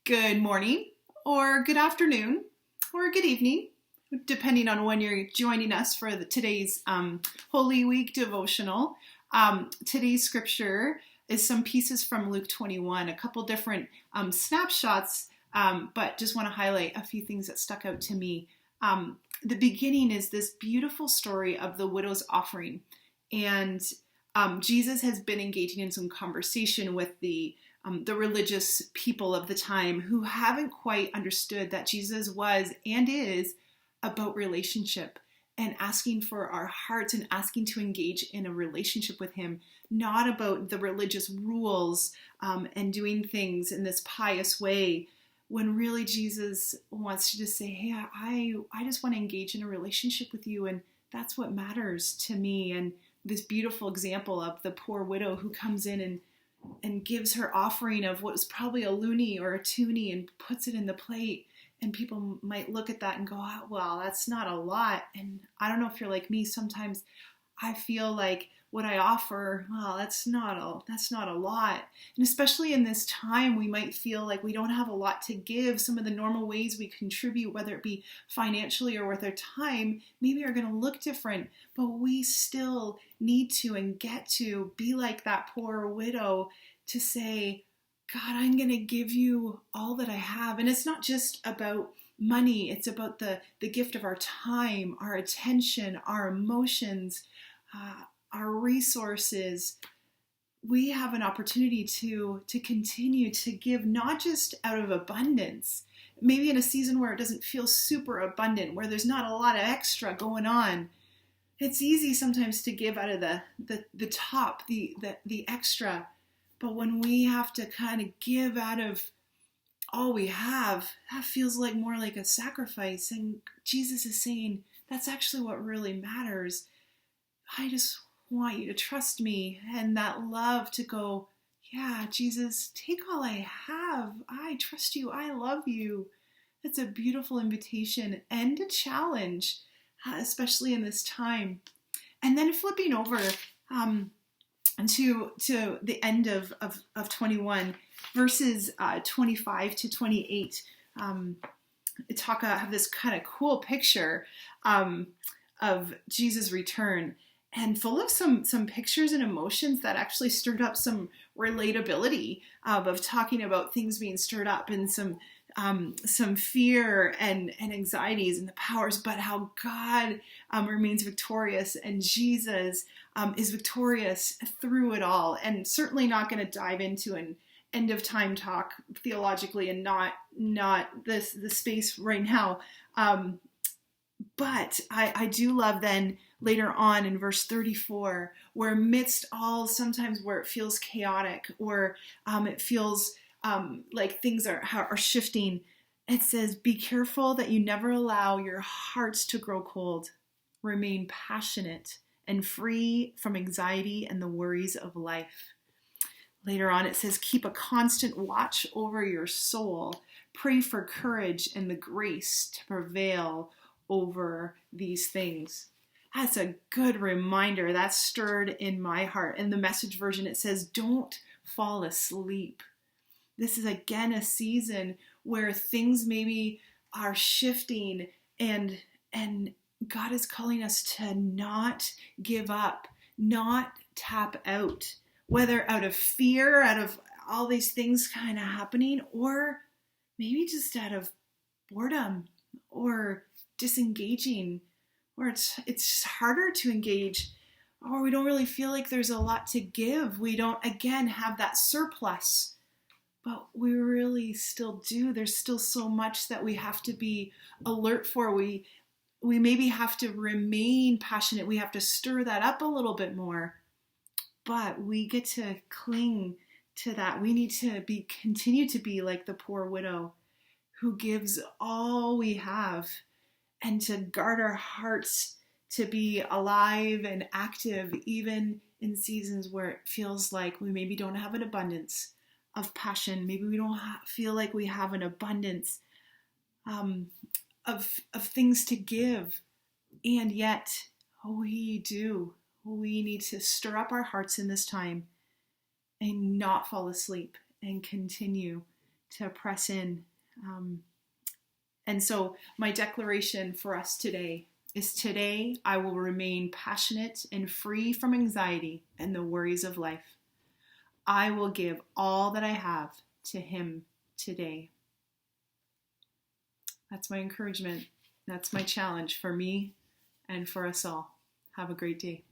Good morning, or good afternoon, or good evening, depending on when you're joining us for today's Holy Week devotional. Today's scripture is some pieces from Luke 21, a couple different snapshots, but just want to highlight a few things that stuck out to me. The beginning is this beautiful story of the widow's offering, and Jesus has been engaging in some conversation with the religious people of the time who haven't quite understood that Jesus was and is about relationship and asking for our hearts and asking to engage in a relationship with him, not about the religious rules and doing things in this pious way, when really Jesus wants to just say, hey, I just want to engage in a relationship with you, and that's what matters to me. And this beautiful example of the poor widow who comes in and gives her offering of what was probably a loonie or a toonie and puts it in the plate. And people might look at that and go, oh, well, that's not a lot. And I don't know if you're like me. Sometimes I feel like what I offer, well, that's not a lot. And especially in this time, we might feel like we don't have a lot to give. Some of the normal ways we contribute, whether it be financially or with our time, maybe are going to look different, but we still need to and get to be like that poor widow to say, God, I'm going to give you all that I have. And it's not just about money. It's about the gift of our time, our attention, our emotions, our resources. We have an opportunity to continue to give, not just out of abundance, maybe in a season where it doesn't feel super abundant, where there's not a lot of extra going on. It's easy sometimes to give out of the top, the extra. But when we have to kind of give out of all we have, that feels like more like a sacrifice. And Jesus is saying, that's actually what really matters. I just want you to trust me, and that love to go, yeah, Jesus, take all I have. I trust you. I love you. It's a beautiful invitation and a challenge, especially in this time. And then flipping over to the end of 21, verses 25 to 28, have this kind of cool picture of Jesus' return, and full of some pictures and emotions that actually stirred up some relatability of talking about things being stirred up, and some fear and anxieties and the powers, but how God remains victorious, and Jesus is victorious through it all. And certainly not going to dive into an end of time talk theologically, and not the space right now. But I do love then later on in verse 34, where amidst all, sometimes where it feels chaotic, or it feels like things are shifting, it says, be careful that you never allow your hearts to grow cold. Remain passionate and free from anxiety and the worries of life. Later on, it says, keep a constant watch over your soul. Pray for courage and the grace to prevail over these things. That's a good reminder. That stirred in my heart. In the Message version, it says, don't fall asleep. This is again a season where things maybe are shifting, and God is calling us to not give up, not tap out, whether out of fear, out of all these things kind of happening, or maybe just out of boredom or disengaging, or it's harder to engage, or we don't really feel like there's a lot to give. We don't, again, have that surplus, but we really still do. There's still so much that we have to be alert for. We maybe have to remain passionate. We have to stir that up a little bit more, but we get to cling to that. We need to continue to be like the poor widow who gives all we have, and to guard our hearts to be alive and active, even in seasons where it feels like we maybe don't have an abundance of passion. Maybe we don't feel like we have an abundance of things to give, and yet we do. We need to stir up our hearts in this time and not fall asleep, and continue to press in. And so my declaration for us today is today I will remain passionate and free from anxiety and the worries of life. I will give all that I have to Him today. That's my encouragement. That's my challenge for me and for us all. Have a great day.